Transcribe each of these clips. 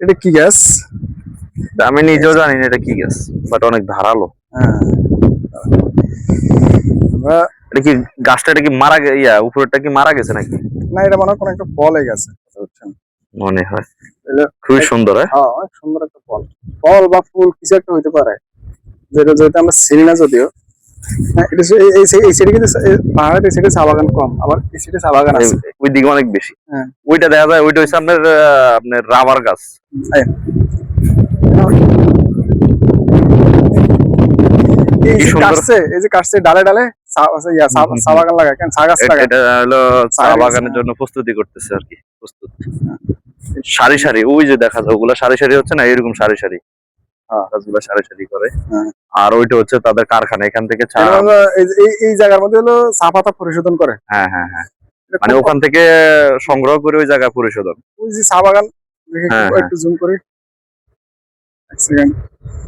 এটা কি গাছ? আমি নিজেও জানি না এটা কি গাছ, বাট অনেক ধারালো। হ্যাঁ, আমরা এটা কি গাছটা, এটা কি মারা উপরেরটা কি মারা গেছে নাকি? না, এটা মনে হয় কোনো একটা ফলে গেছে, বুঝছেন? মনে হয়। এটা খুবই সুন্দর। হ্যাঁ, অনেক সুন্দর একটা ফল। ফল বা ফুল কিছু একটা হইতে পারে, যেটা আমরা চিনি না যদিও। হ্যাঁ, এটা এই সাইডে কিন্তু পাহাড়ের এই সাইডে চা বাগান কম, আবার এই সাইডে চা বাগান আছে। ওই দিকে অনেক বেশি। হ্যাঁ, ওইটা দেখা যায়, ওইটা হচ্ছে আপনার আপনার রাবার গাছ। এই কি যে সুন্দর। কাটছে, এই যে কাটছে ডালে ডালে চা বাগান লাগায়, কেন চা গাছ লাগায়? এটা হলো চা বাগানের জন্য প্রস্তুতি করতেছে আর কি, প্রস্তুত। সারি সারি ওই যে দেখা যায়, ওগুলা সারি সারি হচ্ছে না, এরকম সারি সারি গাছগুলা সারি সারি করে। হ্যাঁ। আর ওইটা হচ্ছে তাদের কারখানা, এখান থেকে চা। এই জায়গার মধ্যে হলো চা পাতা পরিশোধন করে। হ্যাঁ হ্যাঁ হ্যাঁ, মানে ওখান থেকে সংগ্রহ করে ওই জায়গায় পরিশোধন। ওই যে চা বাগান, দেখি হ্যাঁ, একটু জুম করি এক সেকেন্ড।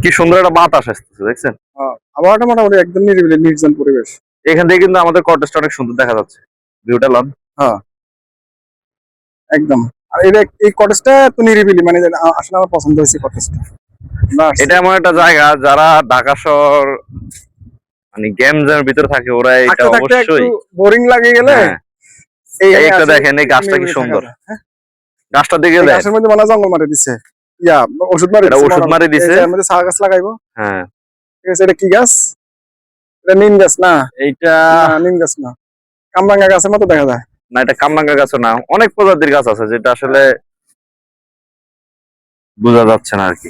কি সুন্দর একটা বাতাস আসতেছে, দেখছেন? আবহাওয়াটা মোটামুটি একদম নিরিবিলি নির্জন পরিবেশ। এখান থেকে কিন্তু আমাদের কটেজটা অনেক সুন্দর দেখা যাচ্ছে, ভিউটা লন। হ্যাঁ, একদম। আর এই কটেজটা তো নিরিবিলি, মানে আসলে আমার পছন্দ হয়েছে কটেজটা। এটা এমন একটা জায়গা, যারা ঢাকা শহর মানে গ্যামজামের ভিতরে থাকে, ওরা এটা অবশ্যই বোরিং লাগে গেলে হ্যাঁ, এই একটা দেখেন, এই গাছটা কি সুন্দর। গাছটা দিকে দেখ, গাছের মধ্যে মনে হয় জঙ্গল মারি দিছে, ওষুধ মারি এটা দিছে, ওষুধ মারি দিছে। এর মধ্যে চা গাছ লাগাইবো। হ্যাঁ, ঠিক আছে, এটা কি গাছ? এটা নিম গাছ না? এইটা নিম গাছ না, কামরাঙ্গা গাছের মতো দেখা যায়। না, এটা কামরাঙ্গা গাছ না, অনেক প্রজাতির গাছ আছে যেটা আসলে বোঝা যাচ্ছে না আর কি।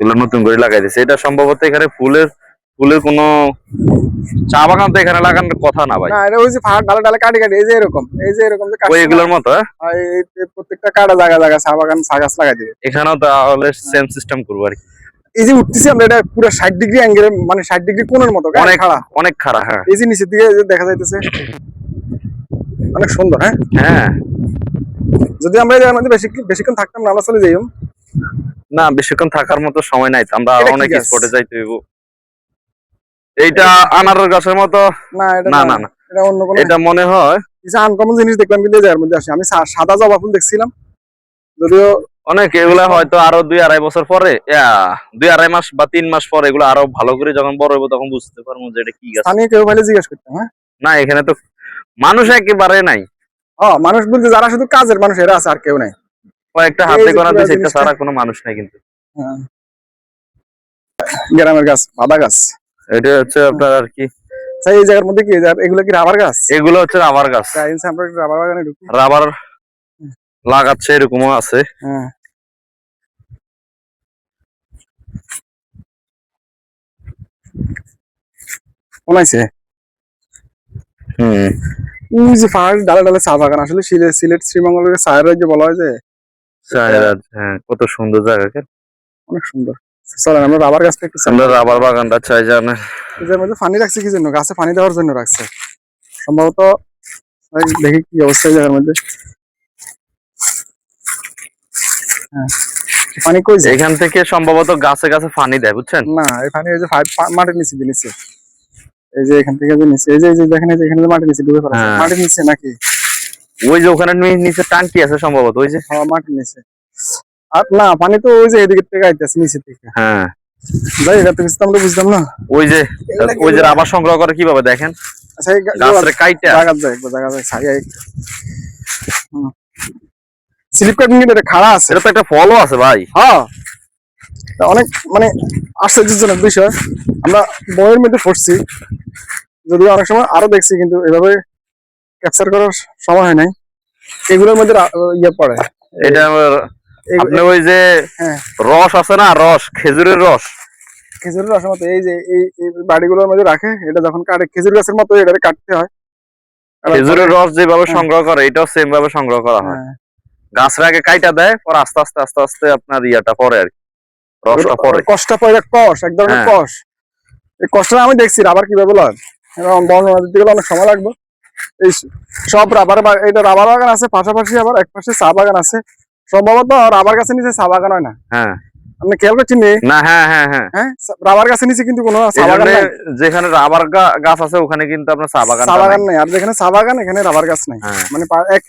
এগুলো নতুন করে লাগাই দিছে, এটা সম্ভবত এখানে ফুলের ফুলের কোনো চা বাগান তো এখানে লাগানোর কথা না ভাই। না, এটা ওই যে পাহাড় ডালে ডালে কাটি কাটি, এই যে এরকম যে ওই কাটছে এগুলোর মতো এই প্রত্যেকটা কাটা জায়গা জায়গা চা বাগান চা গাছ লাগাই দিবে। এখানেও তাহলে সেম সিস্টেম করবো আর কি। এই যে উঠতেছি আমরা, এটা পুরো 60 ডিগ্রি অ্যাঙ্গেলে, মানে 60 ডিগ্রি কোণের মতো অনেক খাড়া, অনেক খাড়া। হ্যাঁ, এই যে নিচের দিকে যে দেখা যাইতেছে, অনেক সুন্দর। হ্যাঁ হ্যাঁ, যদি আমরা এই জায়গার মধ্যে বেশিক্ষণ থাকতাম না, আমরা চলে যাইম। না বেশিক্ষণ থাকার মতো সময় নাই, আমরা আরো অনেক স্পটে যাইতে হইব। এইটা আনারস গাছের মতো না, এটা না না না, এটা অন্য কোনো, এটা মনে হয় কিছু আনকমন জিনিস দেখলাম কিন্তু এই জায়গার মধ্যে আসে। আমি সাদা জবা ফুল দেখছিলাম, যদিও অনেক এগুলা হয়তো আরো 2-2.5 বছর পরে, 2-2.5 মাস বা 3 মাস পরে এগুলো আরো ভালো করে যখন বড় হইব তখন বুঝতে পারবো যে এটা কি গাছ। স্থানীয় কেউ পাইলে জিজ্ঞেস করতাম। হ্যাঁ, না এখানে তো মানুষ একেবারে নাই। মানুষ বলতে যারা শুধু কাজের মানুষ এরা আছে, আর কেউ নাই। কয়েকটা হাতে গোনা 2-4টা ছাড়া কোনো মানুষ নাই কিন্তু। গ্রামের গাছ, বাদা গাছ, এটা হচ্ছে আপনার আর কি। এই জায়গার মধ্যে কি এগুলো কি রাবার গাছ? এগুলো হচ্ছে রাবার গাছ। আমরা রাবার বাগানে ঢুকি, রাবার লাগাচ্ছে এরকমও আছে। হ্যাঁ, শোনাইছে। ওই যে পাহাড় ডালে ডালে চা বাগান, আসলে সিলেট শ্রীমঙ্গলের চায়ের রাজ্য বলা হয় যে। হ্যাঁ, কত সুন্দর জায়গা, অনেক সুন্দর। চলেন আমরা রাবার গাছটা একটু আমরা রাবার বাগানটা চাই জানেন। এর মধ্যে পানি রাখছে কি জন্য? গাছে পানি দেওয়ার জন্য রাখছে সম্ভবত। দেখি কি অবস্থা এই জায়গার মধ্যে। পানি কই যায়? এখান থেকে সম্ভবত গাছে গাছে পানি দেয়, বুঝছেন? না, এই পানি ওই যে মাটির নিচে নিচে, এই যে এখান থেকে যে নিচে, এই যে দেখেন, এই যে এখানে মাটির নিচে ডুবে পড়ে, মাটির নিচে নাকি? ওই যে ওখানে নিচে টাঙ্কি আছে সম্ভবত, ওই যে মাটির নিচে। আর না, পানি তো ওই যে এদিকে থেকে আইতেছে নিচে থেকে। হ্যাঁ, ভাই এটা তো আমরা বুঝলাম না। ওই যে রাবার সংগ্রহ করে কিভাবে দেখেন। আচ্ছা, এই গাছের কাইটা জায়গা যায় ছায়া। স্লিপ কাটিং কিন্তু এটা খাড়া আছে, এটা তো একটা ফলও আছে ভাই। হ্যাঁ, অনেক মানে আশ্চর্যজনক বিষয়। আমরা বইয়ের মধ্যে পড়ছি, যদিও অনেক সময় আরো দেখছি, কিন্তু এভাবে ক্যাপচার করার সময় হয় নাই। এগুলোর মধ্যে ইয়ে পড়ে, এটা আপনি ওই যে রস আছে না, রস, খেজুরের রস, খেজুরের রসের মতো এই যে এই বাড়িগুলোর মধ্যে রাখে। এটা যখন কাটে খেজুর গাছের মতো এটা কাটতে হয়। খেজুরের রস যেভাবে সংগ্রহ করে এটাও সেম ভাবে সংগ্রহ করা হয়। গাছের আগে কাইটা দেয়, পর আস্তে আস্তে আস্তে আস্তে আপনার ইয়াটা পরে আর কি, রসটা পরে। কষটা পরে, কষ এক ধরনের কষ। এই কষটা আমি দেখছি রাবার কিভাবে লয়, এবং বর্ণনা দিতে গেলে অনেক সময় লাগবে। এই সব রাবার, এটা রাবার বাগান আছে পাশাপাশি, আবার এক পাশে চা বাগান আছে। সম্ভবত রাবার গাছের নিচে চা বাগান হয় না। হ্যাঁ, আপনি খেয়াল করছেন না? হ্যাঁ হ্যাঁ হ্যাঁ হ্যাঁ, রাবার গাছের নিচে কিন্তু কোনো চা বাগান নাই। যেখানে রাবার গাছ আছে ওখানে কিন্তু আপনার চা বাগান নাই, আর যেখানে চা বাগান এখানে রাবার গাছ নাই। মানে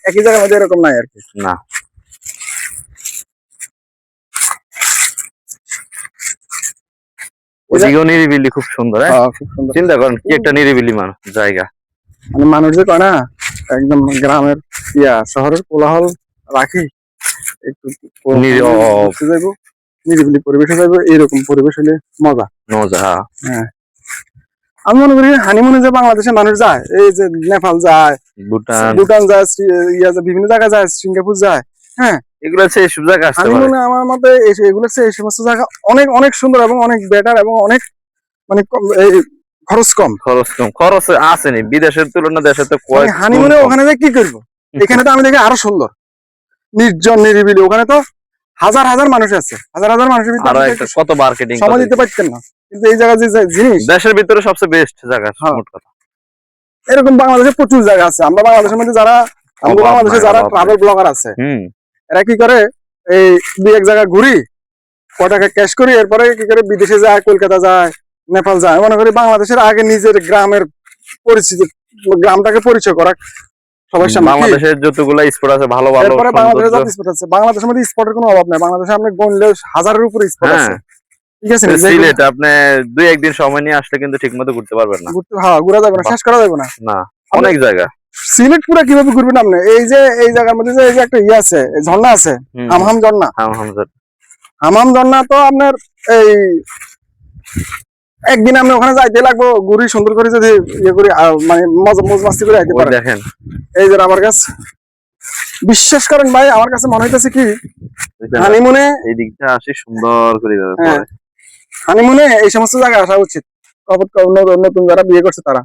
একই জায়গার মধ্যে এরকম নাই আর কি। না। ওদিকেও নিরিবিলি খুব সুন্দর, হ্যাঁ খুব সুন্দর। চিন্তা করেন কি একটা নিরিবিলি জায়গা। মানে মানুষ যে কয় না একদম গ্রামের শহরের কোলাহল রাখি একটু ঘুরতে যাইবো, নিরিবিলি পরিবেশে যাইবো, এইরকম পরিবেশ হলে মজা। হ্যাঁ, আমি মনে করি হানিমুনে যে বাংলাদেশের মানুষ যায়, এই যে নেপাল যায়, ভুটান যায়, বিভিন্ন জায়গায় যায়, সিঙ্গাপুর যায়, হ্যাঁ এগুলো হচ্ছে এইসব জায়গা আসতে পারে। হানিমুনে আমার মতে এগুলো হচ্ছে এই সমস্ত জায়গা অনেক অনেক সুন্দর এবং অনেক বেটার এবং অনেক মানে খরচ কম। খরচ আসেনি বিদেশের তুলনায় দেশে তো হানিমুনে ওখানে যে কি করবো, এখানে তো আমি দেখি আরো সুন্দর, নির্জন নিরিবিলি, ওখানে তো হাজার হাজার মানুষ আছে, হাজার হাজার মানুষের ভিতরে কত মার্কেটিং সময় দিতে পারতেন না, কিন্তু এই জায়গা যে জিনিস দেশের ভিতরে সবচেয়ে বেস্ট জায়গা। মোট কথা এরকম বাংলাদেশে প্রচুর জায়গা আছে। আমরা বাংলাদেশের মধ্যে যারা বাংলাদেশে যারা ট্রাভেল ব্লগার আছে, এরা কি করে এই দুই এক জায়গা ঘুরি, কটাকা ক্যাশ করি, এরপরে কি করে বিদেশে যায়, কলকাতা যায়, নেপাল যায়। মনে করি বাংলাদেশের আগে নিজের গ্রামের পরিচিতি, গ্রামটাকে পরিচয় করা সবার সামনে। বাংলাদেশের যতগুলো স্পট আছে ভালো ভালো, এরপরে বাংলাদেশের যত স্পট আছে, বাংলাদেশের মধ্যে স্পটের কোনো অভাব নাই। বাংলাদেশে আপনি গণলে হাজারের উপরে স্পট আছে, ঠিক আছে। সিলেট আপনি দুই একদিন সময় নিয়ে আসলে কিন্তু ঠিকমতো ঘুরতে পারবেন না, ঘুরা যাবে না, শেষ করা যাবে না, অনেক জায়গা। সিলেট পুরো কিভাবে ঘুরবেন আপনি? এই যে এই জায়গার মধ্যে যে একটা আছে, ঝর্ণা আছে, হামহাম ঝর্ণা, হামহাম ঝর্ণা তো আপনার এই একদিন আপনি ওখানে যাইতে লাগবো, ঘুরি সুন্দর করে যদি ইয়ে করি, মানে মজ মাস্তি করে যাইতে পারেন। দেখেন এই যে রাবার গাছ, বিশ্বাস করেন ভাই, আমার কাছে মনে হইতেছে কি হানিমুনে এই দিকটা আসি সুন্দর করে, হানিমুনে এই সমস্ত জায়গায় আসা উচিত। নতুন যারা বিয়ে করছে তারা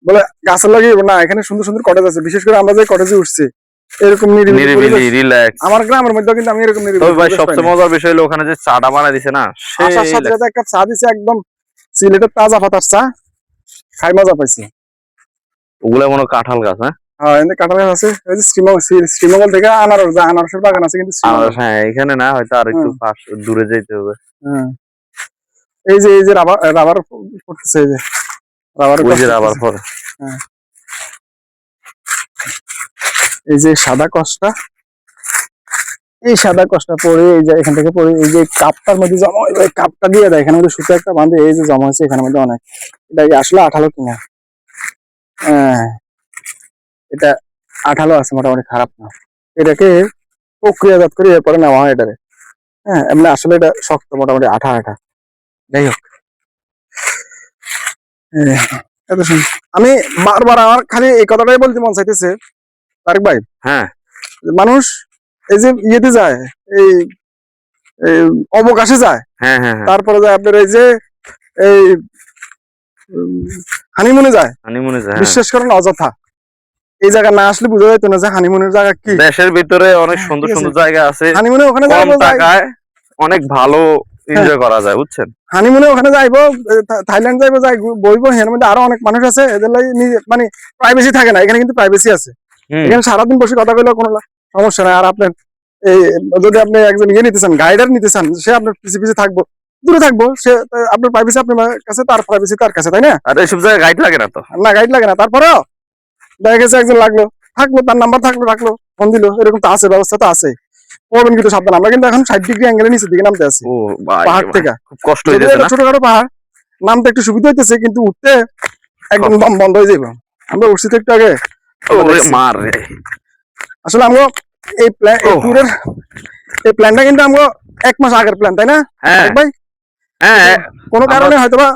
বলে গাছের লাগিয়ে না, এখানে সুন্দর সুন্দর কটেজ আছে, বিশেষ করে আমরা যে কটেজে উঠছি এরকম নিরিবিলি রিল্যাক্স। আমার গ্রামের মধ্যে কিন্তু আমি এরকম নিরিবিলি। তবে ভাই সবচেয়ে মজার বিষয় হলো ওখানে যে চাটা বানাই দিছে না, আসার সাথে সাথে একটা চা দিছে, একদম সিলেটের তাজা পাতার চা, খাই মজা পাইছি। ওগুলা মনে কাঁঠাল গাছ, হ্যাঁ এখানে কাঁঠাল গাছ আছে। ওই যে শ্রীমঙ্গল থেকে আনারসের বাগান আছে, কিন্তু হ্যাঁ এখানে না, হয়তো আর একটু দূরে যেতে হবে। এই যে রাবার করতেছে, এই যে রাবার ফল, এই যে সাদা কষ্টা, এই সাদা কষ্টা পরে এই যে এখান থেকে পরে এই যে কাপটার মধ্যে জমা, ওই কাপটা দিয়ে দেয় এখানে মধ্যে সুতো একটা বাঁধে, এই যে জমা হয়েছে এখানের মধ্যে অনেক। এটা আসলে আঠালো কিনা, এটা আঠালো আছে মোটামুটি, খারাপ না। এটাকে প্রক্রিয়াজাত করে এরপরে নেওয়া হয় এটারে। হ্যাঁ এমনি আসলে এটা শক্ত, মোটামুটি আঠা আঠা। যাই হোক, আমি বারবার আমার খালি এই কথাটাই বলতে মন চাইতেছে তারেক ভাই, হ্যাঁ মানুষ এই যে ইয়েতে যায়, এই অবকাশে যায়, তারপরে যায় আপনার এই যে এই হানিমুনে যায়, বিশ্বাস করেন অযথা। এই জায়গা না আসলে বুঝা যাইতো না যে হানিমুনের জায়গা কি। দেশের ভিতরে অনেক সুন্দর সুন্দর জায়গা আছে, হানিমুনে ওখানে কম টাকায় অনেক ভালো এনজয় করা যায়, বুঝছেন। হানিমুনে ওখানে যাইবো, থাইল্যান্ড যাইবো, যাই বইবো, এর মধ্যে আরো অনেক মানুষ আছে, এদের মানে প্রাইভেসি থাকে না। এখানে কিন্তু প্রাইভেসি আছে, এখানে সারাদিন বসে কথা কইলেও কোনো সমস্যা নাই। আর আপনার এই যদি আপনি একজন ইয়ে নিতে চান, গাইডার নিতে চান, সে আপনার পিছিয়ে পিছিয়ে থাকবো, দূরে থাকবো, সে আপনার প্রাইভেসি আপনার কাছে, তার প্রাইভেসি তার কাছে, তাই না? আর এইসব জায়গায় গাইড লাগে না তো, না গাইড লাগে না। তারপরেও দেখা গেছে একজন থাকলো, তার নাম্বার থাকলো, রাখলো, ফোন দিল, এরকম তো আছে, ব্যবস্থা তো আছে। পড়বেন কিন্তু সাবধান। আমরা কিন্তু এখন 60 ডিগ্রি অ্যাঙ্গেলে নিচের দিকে নামতে আছি পাহাড় থেকে, খুব কষ্ট হইতেছে না? ছোটখাটো পাহাড়, নামতে একটু সুবিধা হইতেছে, কিন্তু উঠতে একদম দম বন্ধ হয়ে যাবে। আমরা উঠছি তো একটু আগে, আসলে আমরা এই ট্যুরের এই প্ল্যানটা কিন্তু আমরা 1 মাস আগের প্ল্যান, তাই না ভাই? হ্যাঁ, কোনো কারণে হয়তোবা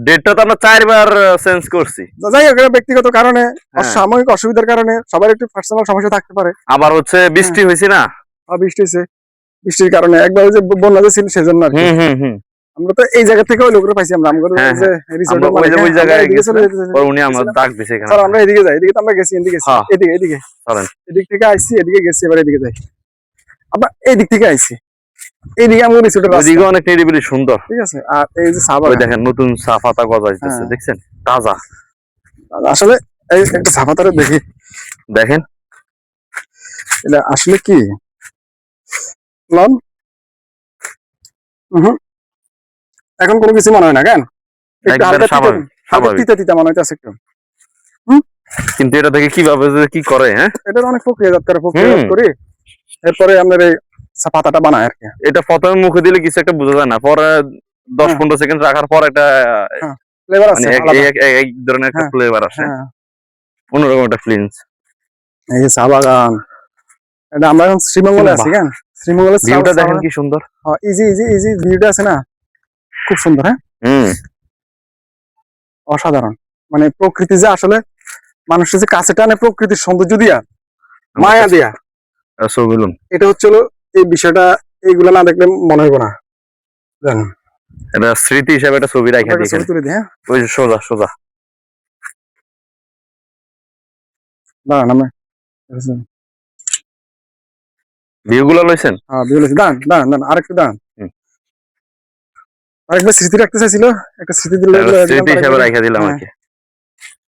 ডেটটা তো আমরা 4 বার চেঞ্জ করছি। যাই হোক, ব্যক্তিগত কারণে, সাময়িক অসুবিধার কারণে, সবার একটু পার্সোনাল সমস্যা থাকতে পারে। আবার হচ্ছে বৃষ্টি হয়েছে না, বৃষ্টি হয়েছে, বৃষ্টির কারণে একবার যে বন্যা যে ছিল সেজন্য আর কি। আমরা তো এই জায়গা থেকে ওই লোকরা পাইছি, আমরা যে রিসোর্টে ওই জায়গায় উনি আমরা ডাক দিয়েছে এখানে, স্যার আমরা এদিকে যাই, এদিকে তো আমরা গেছি, এদিকে এদিক থেকে আইছি, এদিকে গেছি, এবার এদিকে যাই। আমরা এই দিক থেকে আইছি, এইদিকে আমরা রিসোর্টের রাস্তা, ওইদিকে অনেক নিরিবিলি সুন্দর, ঠিক আছে। আর এই যে চা বাগান দেখেন, নতুন চা পাতা গজাইতেছে, দেখছেন, তাজা। আসলে এই একটা চা পাতারে দেখেন এটা আসলে কি লন, এখন কোনো কিছু মনে হয় না, কেন তিতা মনে হইতেছে একটু। কিন্তু এটা থেকে কিভাবে কি করে, এটা অনেক প্রক্রিয়াজাত করে এরপরে আপনার এই পাতাটা বানায় আর কি। এটা প্রথমে মুখে দিলে কিছু একটা বোঝা যায় না, পরে হ্যাঁ। 10-15 সেকেন্ড রাখার পর একটা ফ্লেভার মানে আছে আলাদা। এক ধরনের একটা হ্যাঁ, ফ্লেভার আসে, হ্যাঁ। অন্যরকম একটা ফিলিংস। এই যে চা বাগান, এটা আমরা এখন শ্রীমঙ্গলে আছি, কেন শ্রীমঙ্গলের ভিউটা দেখেন কি সুন্দর। ইজি ইজি ইজি ভিউটা আছে না, খুব সুন্দর। হ্যাঁ, হুম। অসাধারণ। মানে প্রকৃতি যে আসলে মানুষের যে কাছে টানে, প্রকৃতির সৌন্দর্য দিয়া, মায়া দিয়া, সবিলুন এটা হচ্ছে হলো এই বিষয়টা, এইগুলা না দেখলে মনে হইব না, জানেন। এটা স্মৃতি হিসাবে একটা ছবি রাখা দিই ছবি তুলে দিই। হ্যাঁ, ওই যে সোজা সোজা দাঁড়ান আমি ভিউ গুলো লইছেন। দাঁড়ান দাঁড়ান দাঁড়ান, আরেকটু দাঁড়ান। হুম। আরেকবার স্মৃতি রাখতে চাইছিল, একটা স্মৃতি দিলে স্মৃতি হিসাবে রাখা দিলাম আর কি।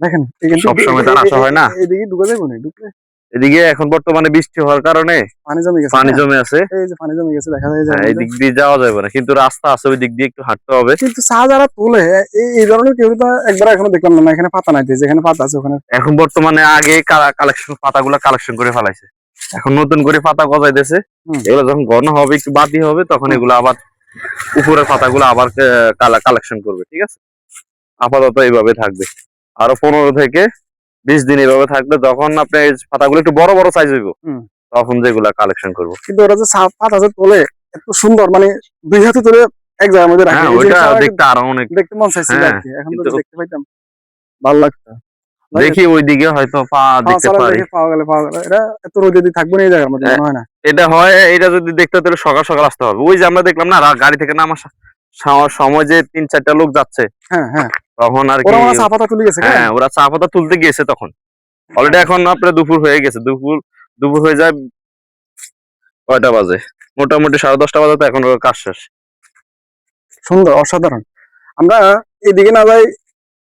দেখেন সবসময় তার আসা হয় না, এইদিকে ঢুকে যাবো না, ঢুকলে এদিকে এখন বর্তমানে বৃষ্টি হওয়ার কারণে পানি জমে গেছে, পানি জমে আছে, এই যে পানি জমে গেছে দেখা যায়। এই দিক দিয়ে যাওয়া যাবে না, কিন্তু রাস্তা আছে, ওই দিক দিয়ে একটু হাঁটতে হবে। কিন্তু চা যারা তোলে এই ধরনের কেউ তো একবার এখনো দেখলাম না, এখানে পাতা নাই, যেখানে পাতা আছে ওখানে। এখন বর্তমানে আগে কালেকশন, পাতাগুলা কালেকশন করে ফেলাইছে, এখন নতুন করে পাতা গজাইতেছে। এগুলো যখন ঘন হবে, একটু বাতি হবে, তখন এগুলো আবার উপরের পাতাগুলো আবার কালেকশন করবে, ঠিক আছে। আপাতত এইভাবে থাকবে আরো 15 থেকে 20 দিন এইভাবে থাকবে। যখন আপনি এই পাতাগুলো একটু বড় বড় সাইজ হইব, তখন যেগুলা কালেকশন করবো। কিন্তু ওরা যে পাতা যে তোলে এত সুন্দর, মানে 2 হাতে তোলে এক জায়গার মধ্যে রাখে, ওইটা দেখতে আরো অনেক দেখতে মন চাইছিল আর কি, এখন তো দেখতে পাইতাম, ভালো লাগতো। দেখি ওইদিকে হয়তো পা দেখতে পারি, পাওয়া গেলে এটা এত রোদে দিয়ে থাকবো না এই জায়গার মধ্যে, মনে হয় না। এটা হয়, এটা যদি দেখতে তাহলে সকাল সকাল আসতে হবে। ওই যে আমরা দেখলাম না গাড়ি থেকে নামার সময় যে 3-4টা লোক যাচ্ছে, হ্যাঁ হ্যাঁ, তখন আর কি ওরা চা পাতা তুলে গেছে। হ্যাঁ, ওরা চা পাতা তুলতে গিয়েছে তখন। অলরেডি এখন আপনার দুপুর হয়ে গেছে, দুপুর হয়ে যায়, কয়টা বাজে মোটামুটি 10:30টা বাজে, তো এখন ওর কাজ শেষ। সুন্দর, অসাধারণ। আমরা এদিকে না যাই,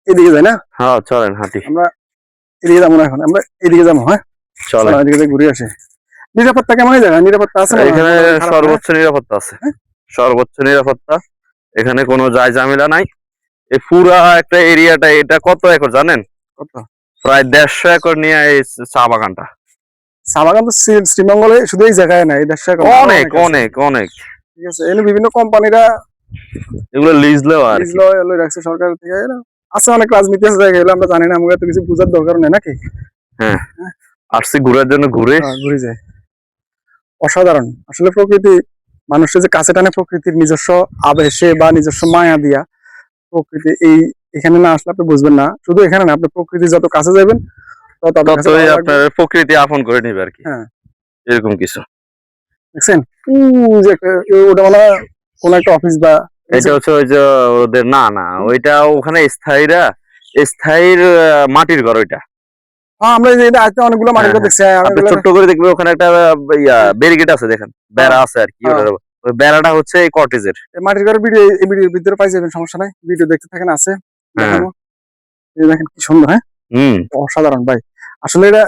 এদিকে যাই না? হ্যাঁ চলেন হাঁটি, আমরা এদিকে যাবো না, এখন আমরা এদিকে যাবো। হ্যাঁ চলেন, এদিকে ঘুরে আসে। নিরাপত্তা কেমন জায়গা? নিরাপত্তা আছে এখানে সর্বোচ্চ নিরাপত্তা আছে, সর্বোচ্চ নিরাপত্তা। এখানে কোনো যায় ঝামেলা নাই। এই পুরা একটা এরিয়াটা, এটা কত একর জানেন? কত? প্রায় 150 একর নিয়ে এই চা বাগানটা। চা বাগান তো শ্রীমঙ্গলে শুধু এই জায়গায় নাই, 150 একর অনেক অনেক অনেক, ঠিক আছে। এখানে বিভিন্ন কোম্পানিরা এগুলো লিজ লওয়া আর কি, লিজ রাখছে সরকার থেকে। আছে অনেক রাজনীতি আছে জায়গা, আমরা জানি না, আমাদের তো কিছু বোঝার দরকার নেই নাকি। হ্যাঁ, আসছি ঘুরার জন্য, ঘুরে যায়। অসাধারণ আসলে প্রকৃতি, মানুষের যে কাছে টানে প্রকৃতির নিজস্ব আবেশে বা নিজস্ব মায়া দিয়া। প্রকৃতি এখানে না আসলে আপনি বুঝবেন না, শুধু এখানে না, আপনি প্রকৃতি যত কাছে যাবেন ততই আপনার প্রকৃতি আপন করে নিবে আর কি। হ্যাঁ, এরকম কিছু দেখছেন যে ওটা মানে কোন একটা অফিস বা এটা হচ্ছে ওই যে ওদের, না না ওইটা ওখানে স্থায়ীর মাটির ঘর ওইটা। আমরা যে অনেকগুলো মাটির ঘর দেখছি, আপনি ছোট্ট করে দেখবেন ওখানে একটা ব্যারিকেড আছে, দেখেন বেড়া আছে আর কি। ওই বেড়াটা হচ্ছে এই কটেজের মাটির ঘরের ভিডিও, এই ভিডিওর ভিতরে পাই যাবেন, সমস্যা নাই, ভিডিও দেখতে থাকেন, আছে দেখেন কি সুন্দর। হ্যাঁ, অসাধারণ ভাই। আসলে এটা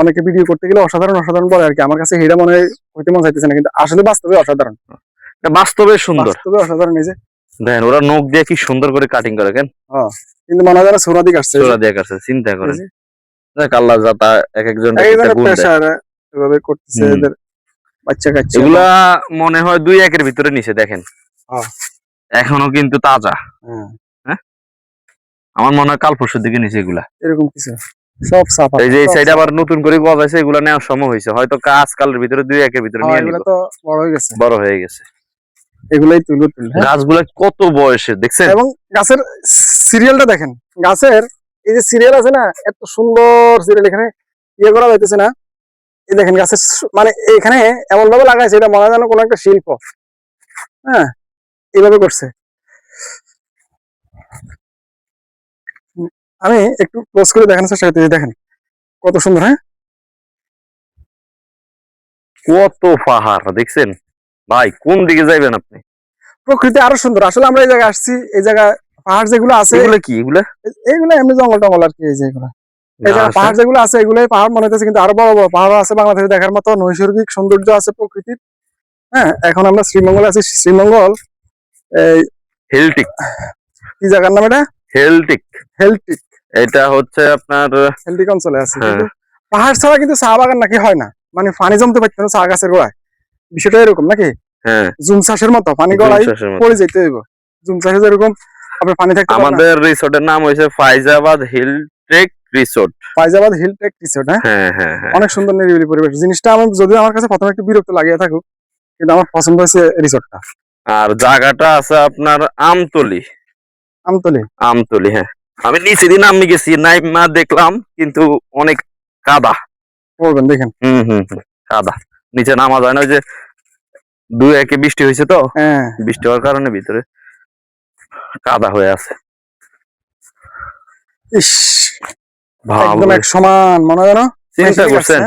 অনেকে ভিডিও করতে গেলে অসাধারণ অসাধারণ বলে আর কি, আমার কাছে এটা মনে হইতে মন চাইতেছে না, কিন্তু আসলে বাস্তবে অসাধারণ, বাস্তবে সুন্দর, বাস্তবে অসাধারণ। এই যে দেখেন ওরা নখ দিয়ে কি সুন্দর করে কাটিং করে, কেন কিন্তু মনে হয় সোনা দিয়ে কাটছে, সোনা দিয়ে কাটছে, চিন্তা করেন। আল্লাহ যাতা এক একজন এভাবে করতেছে, এদের বাচ্চা কাচ্চা এগুলা মনে হয় 2 একের ভিতরে নিচে, দেখেন এখনো কিন্তু তাজা। হ্যাঁ, আমার মনে হয় কাল পরশুর দিকে নিচে এগুলা, এরকম কিছু সব সাফা। এই যে এই সাইড আবার নতুন করে গজাইছে, এগুলা নেওয়ার সময় হয়েছে, হয়তো আজকালের ভিতরে 2 একের ভিতরে নিয়ে নিব, তো বড় হয়ে গেছে, বড় হয়ে গেছে। এগুলাই তুলে গাছগুলা কত বয়সের দেখছেন, এবং গাছের সিরিয়ালটা দেখেন, গাছের এই যে সিরিয়াল আছে না, এত সুন্দর সিরিয়াল, এখানে ইয়ে করা যাইতেছে না। এই দেখেন গাছের মানে এখানে এমন ভাবে লাগাইছে, এটা মনে হয় যেন কোনো একটা শিল্প। হ্যাঁ, এইভাবে করছে। আমি একটু ক্লোজ করে দেখানোর চেষ্টা করতেছি, দেখেন কত সুন্দর। হ্যাঁ, কত পাহাড় দেখছেন ভাই, কোন দিকে যাইবেন আপনি? প্রকৃতি আরো সুন্দর। আসলে আমরা এই জায়গায় আসছি, এই জায়গায় পাহাড় যেগুলো আছে, এগুলো কি, এগুলো এমনি জঙ্গল টঙ্গল আর কি। এই যেগুলো এই জায়গায় পাহাড় যেগুলো আছে, এগুলোই পাহাড় মনে হচ্ছে, কিন্তু আরো বড় বড় পাহাড় আছে বাংলাদেশে দেখার মতো, নৈসর্গিক সৌন্দর্য আছে প্রকৃতির। হ্যাঁ, এখন আমরা শ্রীমঙ্গলে আছি। শ্রীমঙ্গল এই হেলটিক, কি জায়গার নাম এটা? হেলটিক। এটা হচ্ছে আপনার হেলটিক অঞ্চলে আছে। কিন্তু পাহাড় ছাড়া কিন্তু চা বাগান নাকি হয় না, মানে পানি জমতে পারছে না চা গাছের গোড়ায়, বিষয়টা এরকম নাকি? হ্যাঁ, জুম চাষের মতো পানি গড়াই পড়ে যেতে হইব। জুম চাষে যেরকম আপনার পানি থাকতে পারে না। আমাদের রিসোর্টের নাম হয়েছে Faizabad hill trek resort. Faizabad hill trek resort, হ্যাঁ হ্যাঁ হ্যাঁ হ্যাঁ। অনেক সুন্দর নিরিবিলি পরিবেশ। জিনিসটা আমার যদিও আমার কাছে প্রথমে একটু বিরক্ত লাগিয়ে থাকুক, কিন্তু আমার পছন্দ হয়েছে রিসোর্টটা। আর জায়গাটা আছে আপনার আমতলি। আমতলি। আমতলি, হ্যাঁ। আমি নিচে দিন নামি গেছি, নাইমা দেখলাম কিন্তু অনেক কাদা। পড়বেন দেখেন। কাদা, নিচে নামা যায় না। ওই যে 2-1 বৃষ্টি হয়েছে তো, হ্যাঁ বৃষ্টি হওয়ার কারণে ভিতরে কাদা হয়ে আছে। ইস, একদম ভাবরে, এক সমান মনে হয় না। চিন্তা করছেন,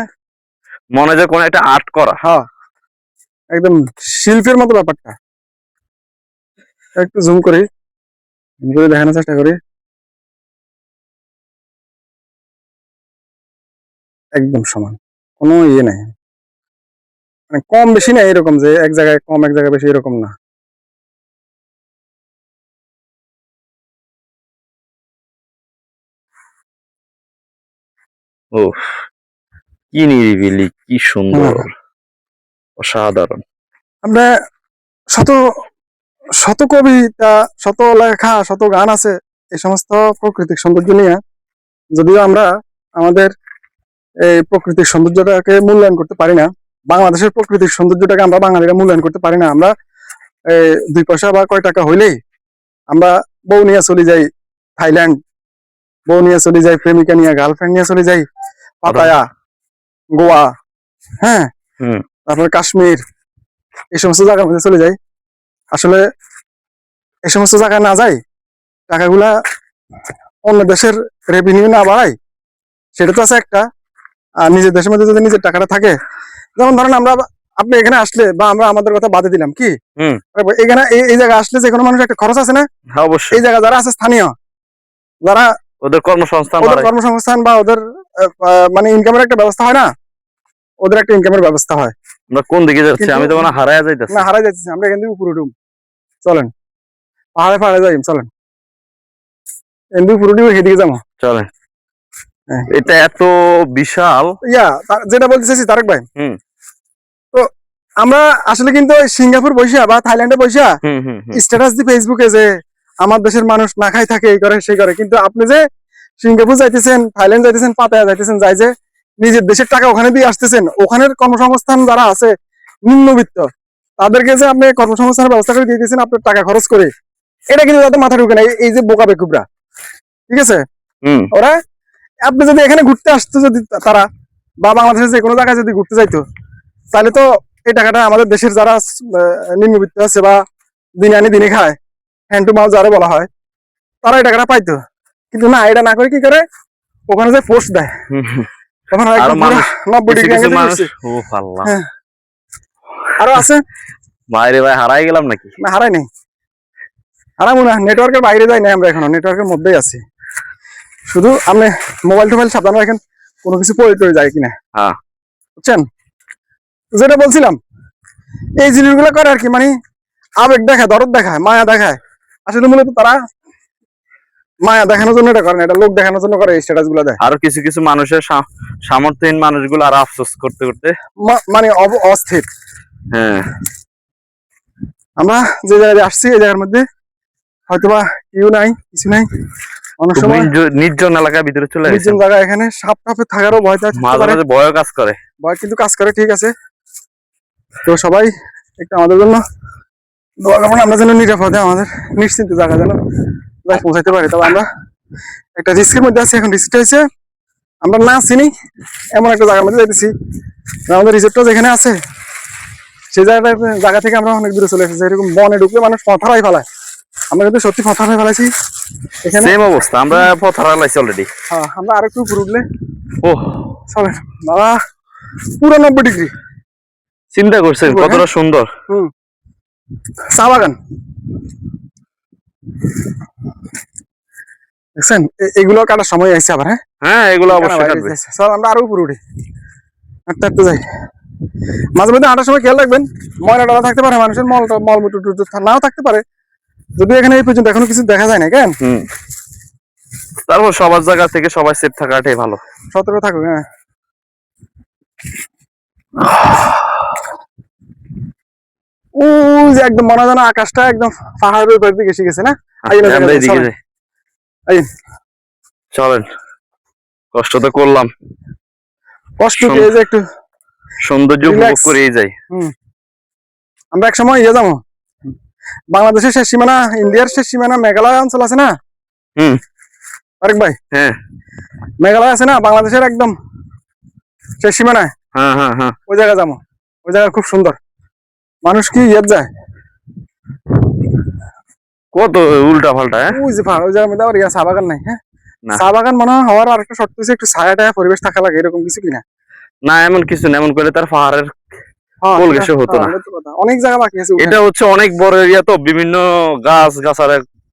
মনে হয় কোন একটা আর্ট করা। হ্যাঁ একদম শিল্পের মতো ব্যাপারটা। একটু জুম করি, দেখানোর চেষ্টা করি। একদম সমান, কোনো ইয়ে নাই, মানে কম বেশি না এরকম যে এক জায়গায় কম এক জায়গায় বেশি, এরকম না। ও, কি নিরিবিলি, কি সুন্দর, অসাধারণ। আমরা শত শত কবিতা, শত লেখা, শত গান আছে এই সমস্ত প্রাকৃতিক সৌন্দর্য নিয়ে, যদিও আমরা আমাদের এই প্রকৃতিক সৌন্দর্যটাকে মূল্যায়ন করতে পারি না। বাংলাদেশের প্রকৃতিক সৌন্দর্যটাকে আমরা বাঙালিরা মূল্যায়ন করতে পারি না। আমরা 2 পয়সা বা কয় টাকা হইলেই আমরা বউ নিয়ে চলে যাই থাইল্যান্ড, বউ নিয়ে চলে যাই, প্রেমিকা নিয়ে, গার্লফ্রেন্ড নিয়ে চলে যাই পাতায়া, গোয়া, হ্যাঁ, তারপরে কাশ্মীর, এই সমস্ত জায়গার মধ্যে চলে যাই। আসলে এই সমস্ত জায়গায় না যাই, টাকাগুলা অন্য দেশের রেভিনিউ না বাড়াই, সেটা তো আছে একটা। আর নিজের দেশের মধ্যে যদি নিজের টাকাটা থাকে, যেমন ধরেন আমরা, আপনি এখানে আসলে বা আমরা আমাদের কথা বাদে দিলাম কি, এখানে এই জায়গায় আসলে যে কোনো মানুষের একটা খরচ আছে না। অবশ্যই এই জায়গা যারা আছে স্থানীয়, যারা ওদের কর্মসংস্থান বা ওদের মানে ইনকামের একটা ব্যবস্থা হয় না, ওদের একটা ইনকামের ব্যবস্থা হয়। আমরা কোন দিকে যাচ্ছি? আমি তো মনে হারায় যাইতেছি। না হারাই যাচ্ছি, আমরা এখান থেকে উপরে উঠুম, চলেন পাহাড়ে পাহাড়ে যাই, চলেন এমনি উপরে উঠে সেদিকে যাবো, চলেন। এটা এত বিশাল, যেটা বলতে চাইছি তারেক ভাই। তো আমরা আসলে কিন্তু সিঙ্গাপুর বৈশা বা থাইল্যান্ডে বৈশা স্ট্যাটাস দি ফেসবুকে যে আমার দেশের মানুষ না খাই থাকে, এই করে সেই করে, কিন্তু আপনি যে সিঙ্গাপুর যাইতেছেন, থাইল্যান্ড যাইতেছেন, পাতায়া যাইতেছেন, যাই যে নিজের দেশের টাকা ওখানে দিয়ে আসতেছেন, ওখানের কর্মসংস্থান যারা আছে নিম্নবিত্ত, তাদেরকে যে আপনি কর্মসংস্থানের ব্যবস্থা করে দিয়ে দিয়েছেন আপনার টাকা খরচ করে, এটা কিন্তু তাদের মাথা ঢুকে না। এই যে বোকা বেকুবরা, ঠিক আছে, ওরা, আপনি যদি এখানে ঘুরতে আসতো, যদি তারা বা বাংলাদেশের যে কোনো জায়গায় যদি ঘুরতে যাইতো, তাহলে তো এই টাকাটা আমাদের দেশের যারা নিম্নবিত্ত আছে বা দিনে আনি দিনে খায়, হ্যান্ড টু মাউথ যারা বলা হয়, তারা এই টাকাটা পাইতো। কিন্তু না, এটা না করে কি করে, ওখানে যে পোস্ট দেয়, তখন 90 ডিগ্রি আরো আছে। বাইরে ভাই হারাই গেলাম নাকি? না হারাই নেই, হারাবো না, নেটওয়ার্কের বাইরে যাই না আমরা, এখনো নেটওয়ার্কের মধ্যেই আছি। শুধু আপনি মোবাইল টোবাইল সাবধান রাখেন, কোনো কিছু পড়ে টরে যায় কিনা, বুঝছেন? যেটা বলছিলাম, এই জিনিসগুলো করে আর কি, মানে আবেগ দেখায়, দরদ দেখায়, মায়া দেখায়। আসলে মূলত তারা মায়া দেখানোর জন্য এটা করে না, এটা লোক দেখানোর জন্য করে, এই স্ট্যাটাস গুলো দেয়। আরো কিছু কিছু মানুষের সামর্থ্যহীন মানুষগুলো আর আফসোস করতে করতে মানে অস্থির। হ্যাঁ, আমরা যে জায়গায় আসছি, এই জায়গার মধ্যে হয়তোবা কেউ নাই, কিছু নাই, অনেক সময় নির্জন এলাকার ভিতরে চলে গেছে। নির্জন জায়গা, এখানে সাপ টাপে থাকারও ভয় থাকতে পারে, মাঝে মাঝে ভয় কাজ করে, ভয় কিন্তু কাজ করে, ঠিক আছে। তো সবাই একটু আমাদের জন্য দোয়া করবেন, আমরা যেন নিরাপদে আমাদের নিশ্চিন্ত জায়গা যেন পৌঁছাইতে পারি। তবে আমরা একটা রিস্কের মধ্যে আছি, এখন রিস্কটা হয়েছে আমরা না চিনি এমন একটা জায়গার মধ্যে যাইতেছি, আমাদের রিসোর্টটা যেখানে আছে সেই জায়গা থেকে আমরা অনেক দূরে চলে এসেছি। এরকম বনে ঢুকলে মানুষ পথারাই ফেলায়, আমরা কিন্তু সত্যি পথারাই ফেলাইছি এখানে, সেম অবস্থা, আমরা পথারা লাইছি অলরেডি। হ্যাঁ, আমরা আরেকটু উপরে উঠলে চলে বাবা, পুরো 90 ডিগ্রি। চিন্তা করছেন কতটা সুন্দর। চা বাগান দেখছেন, এগুলো কাটার সময় আসছে আবার। হ্যাঁ, এগুলো অবশ্যই কাটবে। চল আমরা আরো উপরে উঠি, হাঁটতে হাঁটতে যাই। মাঝে মধ্যে হাঁটার সময় খেয়াল রাখবেন, ময়লা টলা থাকতে পারে, মানুষের মলমূত্র নাও থাকতে পারে, যদি এখানে এই পর্যন্ত এখনো কিছু দেখা যায় না কেন। তারপর সবার জায়গা থেকে সবাই সেফ থাকাটাই ভালো, সতর্ক থাকুক। হ্যাঁ, ওই যে একদম মনে হয় যেন আকাশটা একদম পাহাড়ের উপর দিকে এসে গেছে না? আমরা এদিকে যাই। এই চলেন, কষ্ট তো করলাম, কষ্ট কি, এই যে একটু সৌন্দর্য উপভোগ relax। করেই যাই। আমরা এক সময় যাবো বাংলাদেশের শেষ সীমানা, ইন্ডিয়ার শেষ সীমানা মেঘালয় অঞ্চল আছে না হুম। আরেক ভাই? হ্যাঁ মেঘালয় আছে না বাংলাদেশের একদম শেষ সীমানায়, হ্যাঁ হ্যাঁ হ্যাঁ। ওই জায়গা যাবো। ওই জায়গা খুব সুন্দর, মানুষ কি যায়। কত উল্টা পাল্টা। ওই যে পাহাড়, ওই জায়গার মধ্যে আবার চা বাগান নাই। হ্যাঁ, না। চা বাগান মনে হয় হওয়ার আরেকটা শর্ত হচ্ছে একটু ছায়া টায়া পরিবেশ থাকা লাগে, এরকম কিছু কিনা? না এমন কিছু না, এমন করলে তার পাহাড়ের পরিবেশে হতো না। অনেক জায়গা বাকি আছে। এটা হচ্ছে অনেক বড় এরিয়া, তো বিভিন্ন গাছ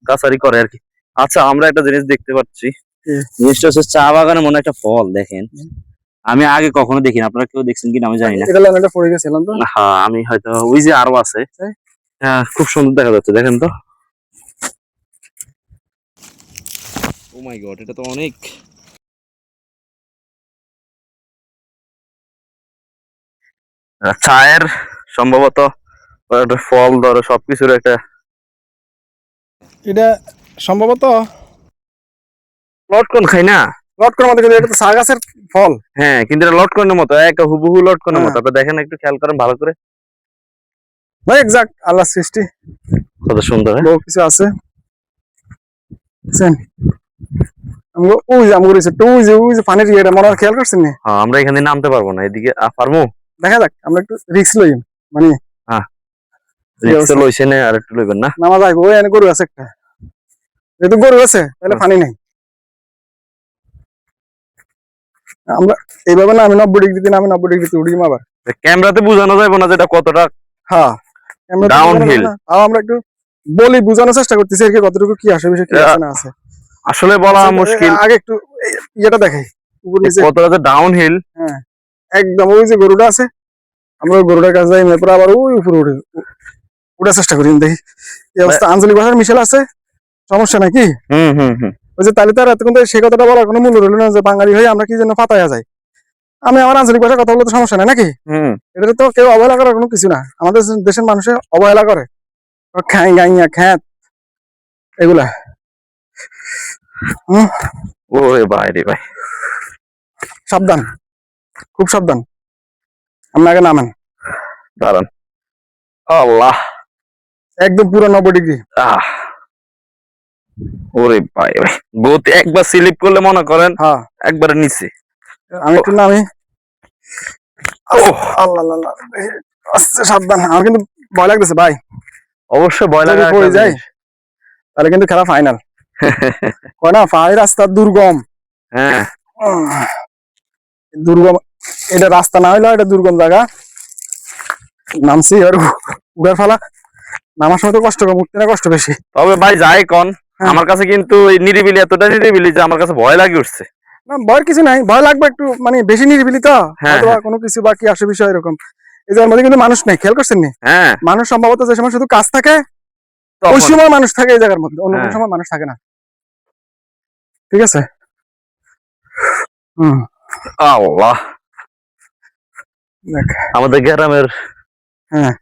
গাছারি করে আর কি। আচ্ছা, আমরা একটা জিনিস দেখতে পাচ্ছি, জিনিসটা হচ্ছে চা বাগানে মনে একটা ফল দেখেন, আমি আগে কখনো দেখিনি, আপনারা কেউ দেখছেন কিনা আমি জানি না। এটা লাইনটা পড়ে গেছিলাম তো। হ্যাঁ আমি হয়তো, ওই যে আরো আছে। হ্যাঁ খুব সুন্দর দেখা যাচ্ছে, দেখেন তো। ও মাই গড, এটা তো অনেক। চায়ের সম্ভবত একটা ফল ধরো সবকিছুর একটা। এটা সম্ভবত লটকন খাই না? লটকনের মতো, কিন্তু এটা তো চা গাছের ফল। হ্যাঁ কিন্তু এটা লটকনের মতো, এক হুবহু লটকনের মতো। আপনি দেখেন, একটু খেয়াল করেন ভালো করে। ভাই এক্সাক্ট আল্লাহর সৃষ্টি, কত সুন্দর। বহু কিছু আছে। ওই যে আমগুলো ওই যে পানির ইয়েটা মনে হয়, খেয়াল করছেন না? হ্যাঁ, আমরা এখানে নামতে পারবো না, এদিকে পারবো। দেখা যাক, আমরা একটু রিস্ক লই, মানে রিক্স লইছে না, আর একটু লইবেন না? নামা যাইব। ওই এনে গরু আছে একটা, যেহেতু গরু আছে তাহলে পানি নাই। আমরা এইভাবে না, আমি 90 ডিগ্রিতে নামি, 90 ডিগ্রিতে উঠি আবার। ক্যামেরাতে বোঝানো যাবে না যেটা কতটা হ্যাঁ ডাউন হিল। তাও আমরা একটু বলি, বোঝানোর চেষ্টা করতেছি আর কি, কতটুকু কি আসে বিষয় কি আছে না আছে আসলে বলা মুশকিল। আগে একটু ইয়েটা দেখাই, উপর নিচে কতটা যে ডাউন হিল। হ্যাঁ একদম। ওই যে গরুটা আছে, আমরা ওই গরুটার কাছে যাই, এরপর আবার ওই উপরে উঠার চেষ্টা করি, দেখি এই অবস্থা। আঞ্চলিক ভাষার মিশেল আছে, সমস্যা নাকি? ওই যে তাহলে তার এতক্ষণ সে কথাটা বলার কোনো মূল্য রইল না, যে বাঙালি হয়ে আমরা কি জন্য পাতায়া যাই। আমি আমার আঞ্চলিক ভাষায় কথা বলতে সমস্যা নাই নাকি? এটা তো কেউ অবহেলা করার কোনো কিছু না। আমাদের দেশের মানুষে অবহেলা করে, খাই গাইয়া খ্যাত এগুলা। ওরে ভাই রে ভাই, সাবধান, খুব সাবধান। আপনি আগে নামেন, দাঁড়ান। আল্লাহ, একদম পুরো 90 ডিগ্রি। ওরে ভাই ভাই, গতি একবার স্লিপ করলে মনে করেন হ্যাঁ একবারে নিচে। আমি একটু নামি। আল্লাহ আল্লাহ, আস্তে সাবধান। আমার কিন্তু ভয় লাগতেছে ভাই। অবশ্যই ভয় লাগা পড়ে যায় তাহলে কিন্তু খেলা ফাইনাল। কয় না, পাহাড়ি রাস্তা দুর্গম। হ্যাঁ দুর্গম, এটা রাস্তা না হইলো এটা দুর্গম জায়গা। নামছি আর উড়ার ফালা, নামার সময় তো কষ্ট কম, উঠতে না কষ্ট বেশি। তবে ভাই যাই কোন, আমার কাছে কিন্তু এই নিরিবিলি এতটা নিরিবিলি যে আমার কাছে ভয় লাগে উঠছে। না ভয়ের কিছু নাই, ভয় লাগবে একটু, মানে বেশি নিরিবিলি তো, হ্যাঁ, অথবা কোনো কিছু বাকি আসে বিষয় এরকম। এই জায়গার মধ্যে কিন্তু মানুষ নেই, খেয়াল করছেন নি? হ্যাঁ, মানুষ সম্ভবত যে সময় শুধু কাজ থাকে ওই সময় মানুষ থাকে এই জায়গার মধ্যে, অন্য কোনো সময় মানুষ থাকে না। ঠিক আছে। আল্লাহ, দেখ আমাদের গ্রামের হ্যাঁ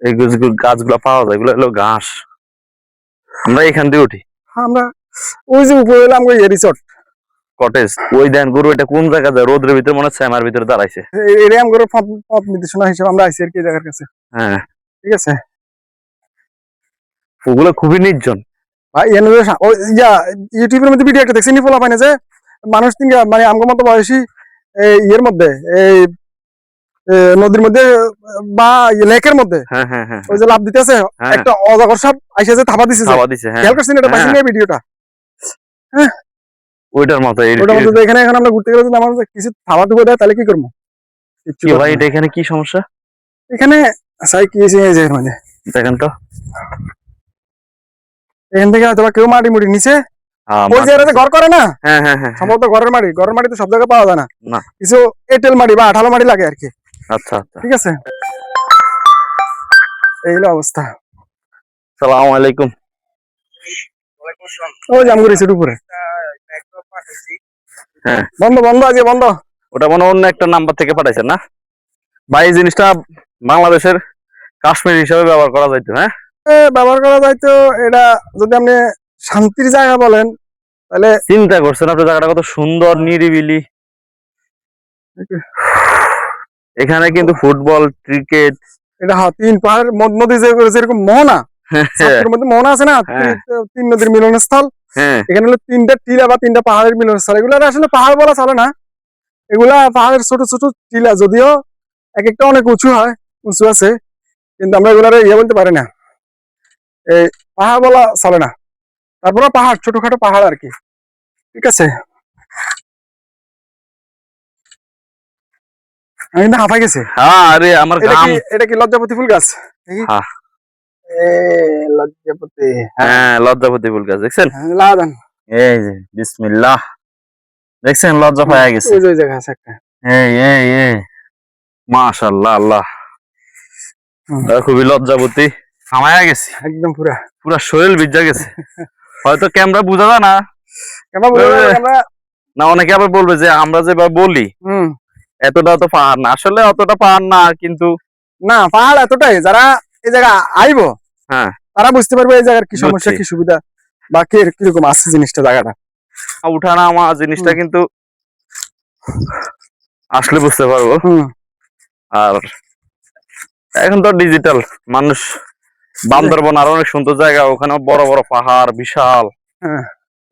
এই গাছগুলা পাওয়া যায়, এগুলো হলো ঘাস। আমরা এখান দিয়ে উঠি। আমরা ওই যে উপরে এলাম, ওই রিসোর্ট কটেজ, ওই দেন গরু, এটা কোন জায়গা যায় রোদ্রের ভিতরে, মনে হচ্ছে আমার ভিতরে দাঁড়াইছে। এরিয়াম করে পথ নির্দেশনা হিসেবে আমরা আইসি আর কি জায়গার কাছে। হ্যাঁ ঠিক আছে ওগুলো খুবই নির্জন ভাই। ইউটিউবের মধ্যে ভিডিও একটা দেখছি, নি ফলো পাই না যে মানুষ তিন, মানে আমার মতো বয়সী ইয়ের মধ্যে, এই নদীর মধ্যে বা লেকের মধ্যে ওই যে লাভ দিতে আছে, একটা অজাগর সাপ আইসা যে থাবা দিছে, খেয়াল করছেন এটা? পাইছেন না ভিডিওটা? হ্যাঁ ওইটার মতো। ওটার মধ্যে এখানে এখন আমরা ঘুরতে গেলে যদি আমার কিছু থাবা টুবা দেয় তাহলে কি করবো? ভাই এটা এখানে কি সমস্যা? এখানে সাই কি মানে দেখেন তো, এখান থেকে হয়তো কেউ মাটি মুটি নিচে ওই জায়গাতে ঘর করে না। সম্ভবত ঘরের মাটি তো সব জায়গায় পাওয়া যায় না, কিছু এঁটেল মাটি বা আঠালো মাটি লাগে আর কি। আচ্ছা ঠিক আছে, এই হলো অবস্থা। সালাম আলাইকুম। ওই যে আমগুড়ি সিট উপরে বন্ধ আজকে বন্ধ। ওটা মনে অন্য একটা নাম্বার থেকে পাঠাইছেন না ভাই? এই জিনিসটা বাংলাদেশের কাশ্মীর হিসাবে ব্যবহার করা যাইতো। হ্যাঁ, ব্যবহার করা যায় তো। এটা যদি আপনি শান্তির জায়গা বলেন তাহলে চিন্তা করছেন আপনি জায়গাটা কত সুন্দর নিরিবিলি। এখানে কিন্তু ফুটবল, ক্রিকেট, এটা তিন পাহাড়ের মধ্যে যেরকম মোহনা, সাতপুরের মধ্যে মোহনা আছে না, হ্যাঁ। তিন নদীর মিলনস্থল। হ্যাঁ, এখানে হলো তিনটা টিলা বা তিনটা পাহাড়ের মিলনস্থল। এগুলো আসলে পাহাড় বলা চলে না, এগুলা পাহাড়ের ছোট ছোট টিলা, যদিও এক একটা অনেক উঁচু হয়, উঁচু আছে, কিন্তু আমরা এগুলার ইয়ে বলতে পারি না, এই পাহাড় বলা চলে না। তারপরে পাহাড়, ছোটখাটো পাহাড় আর কি। ঠিক আছে, আমি কিন্তু হাঁপাই গেছি। আরে আমার এটা ঘাম। কি, এটা কি লজ্জাপতি ফুল গাছ? দেখি। হ্যাঁ, লজ্জাপতি, হ্যাঁ, লজ্জাপতি ফুল গাছ দেখছেন? লাগান। এই যে বিসমিল্লাহ, দেখছেন লজ্জা পাওয়া গেছে। ওই জায়গা আছে একটা। এই এই এই মাশাআল্লাহ, আল্লাহ, হুম। খুবই লজ্জাবতী। হামায়া গেছি, একদম পুরা পুরা শরীর ভিজা গেছে। হয়তো ক্যামেরা বোঝা যায় না, এবার বুঝা যাবে আমরা। না অনেকে আবার বলবে যে আমরা যেভাবে বলি হুম, এতটা তো পাহাড় না, আসলে অতটা পাহাড় না কিন্তু। না পাহাড় এতটাই, যারা এই জায়গা আইবো হ্যাঁ, তারা বুঝতে পারবে এই জায়গার কি সমস্যা, বুঝছি। কি সুবিধা, বা কিরকম আছে জিনিসটা, জায়গাটা। উঠানামা জিনিসটা কিন্তু আসলে বুঝতে পারবো। হুম, আর এখন তো ডিজিটাল মানুষ, বান্দরবন আরো অনেক সুন্দর জায়গা, ওখানে বড় বড় পাহাড় বিশাল, হ্যাঁ,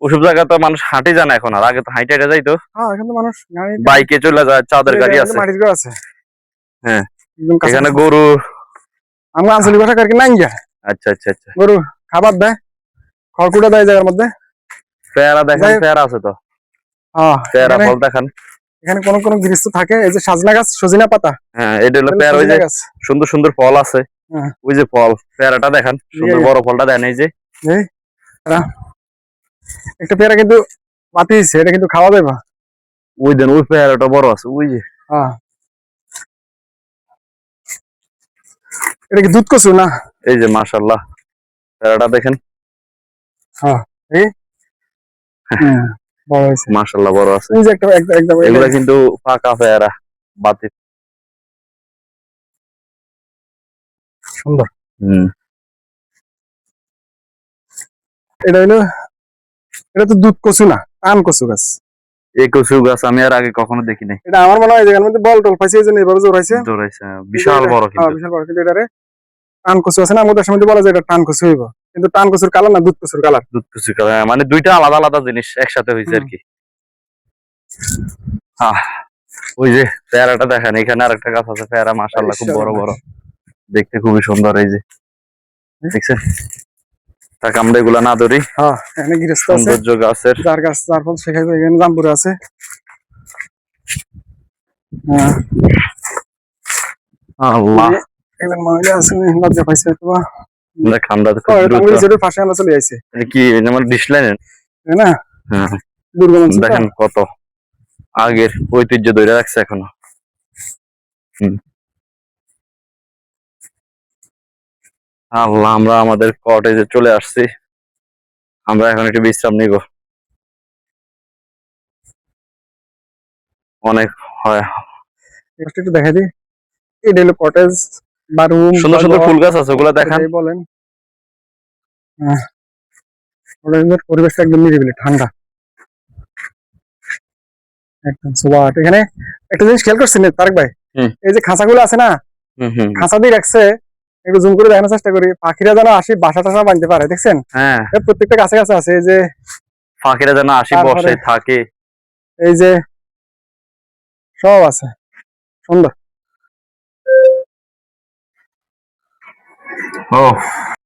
ওসব জায়গা তো মানুষ হাঁটে যায় না এখন, আর আগে তো হাইটে হাইটে যাইতো, হ্যাঁ, এখানে তো মানুষ বাইকে চলে যায়, চাঁদের গাড়ি আছে। মাটির ঘর আছে। হ্যাঁ, একদম কাছে এখানে কাছে। গরু। আমরা আঞ্চলিক ভাষা কারকি নাই গিয়া, আচ্ছা আচ্ছা আচ্ছা, গরু খাবার দেয়, খড়কুটা দেয় এই জায়গার মধ্যে। পেয়ারা দেখেন, যাই- পেয়ারা আছে তো, হ্যাঁ, পেয়ারা এখানে ফল দেখান। এখানে কোন কোন গৃহস্থ থাকে, এই যে সাজনা গাছ, সজিনা পাতা, হ্যাঁ, এটা হলো এটা হলো পেয়ারা, ওই যে সজিনা গাছ। সুন্দর সুন্দর ফল আছে, হ্যাঁ, ওই যে ফল, পেয়ারাটা দেখান, সুন্দর এই- বড় ফলটা দেন, এই যে এই, একটা পেয়ারা কিন্তু পাতিছে, এটা কিন্তু খাওয়া যাবে। ওই দেন, ওই পেয়ারাটা বড় আছে, ওই যে। হ্যাঁ, এটা কি দুধ কচু না? এই যে মাশাআল্লাহ, পেয়ারাটা দেখেন, হ্যাঁ, এই হুম, বড় হয়েছে। মাশাআল্লাহ বড় আছে। এই যে একটা একদম এগুলা কিন্তু পাকা পেয়ারা, বাতি। সুন্দর। হুম, এটা হলো, এটা তো দুধ কচু না, পান কচু গাছ। এই কচু গাছ আমি আর আগে কখনো দেখি নাই। এটা আমার মনে হয় এই জায়গার মধ্যে বল টল পাইছে, এই জন্য এভাবে জোরাইছে। জোরাইছে, বিশাল বড় হ্যাঁ, কিন্তু। বিশাল বড়। কিন্তু এটারে টান কচু আছে না, আমাদের সময় বলা যায় এটা টান কচু হইব, কিন্তু টান কচুর কালার না, দুধ কচুর কালার। দুধ কচু কালার, মানে দুইটা আলাদা আলাদা জিনিস একসাথে হয়েছে আর কি। আহ, ওই যে পেয়ারাটা দেখেন, এখানে আরেকটা গাছ আছে পেয়ারা, মাশাআল্লাহ খুব বড় বড়, দেখতে খুবই সুন্দর। এই যে দেখছেন, তাকে আমরা এগুলা না ধরি, হ্যাঁ, এখানে গৃহস্থ আছে, সৌন্দর্য গাছের। যার গাছ যার ফল সে খাইবে। এখানে জাম্বুরা আছে। হ্যাঁ, আল্লাহ, এখানে মহিলা আছে, লজ্জা পাইছে তো। ঠান্ডা খুব দ্রুত। টাঙ্গুলি ছেড়ে পাশে আমরা চলে আইছে, এটা কি যেমন ডিশ লাইন? তাই না? হ্যাঁ, দুর্গম অঞ্চল তো। দেখেন কত আগের ঐতিহ্য ধরে রাখছে এখনো। আল্লাহ, আমরা আমাদের কটেজে চলে আসছি, আমরা এখন একটু বিশ্রাম নিব। অনেক হয়, Just একটু দেখাই দিই, এটা হলো কটেজ বা রুম, সুন্দর সুন্দর ফুল গাছ আছে, ওগুলা দেখান। বলেন। হ্যাঁ, কটেজের পরিবেশটা একদম নিরিবিলি, ঠান্ডা, একদম সুবাট। এখানে একটা জিনিস খেয়াল করছেন তারেক ভাই? হুম। এই যে খাঁচাগুলো আছে না, হুম হুম, খাঁচা দিয়ে রাখছে, একটু জুম করে দেখানোর চেষ্টা করি, পাখিরা যেন আসি বাসা টাসা বানতে পারে, দেখছেন? হ্যাঁ, প্রত্যেকটা কাছে কাছে আছে, এই যে ফাঁকিরা যেন আসি তারপরে বসে থাকে। এই যে সব আছে, সুন্দর। ও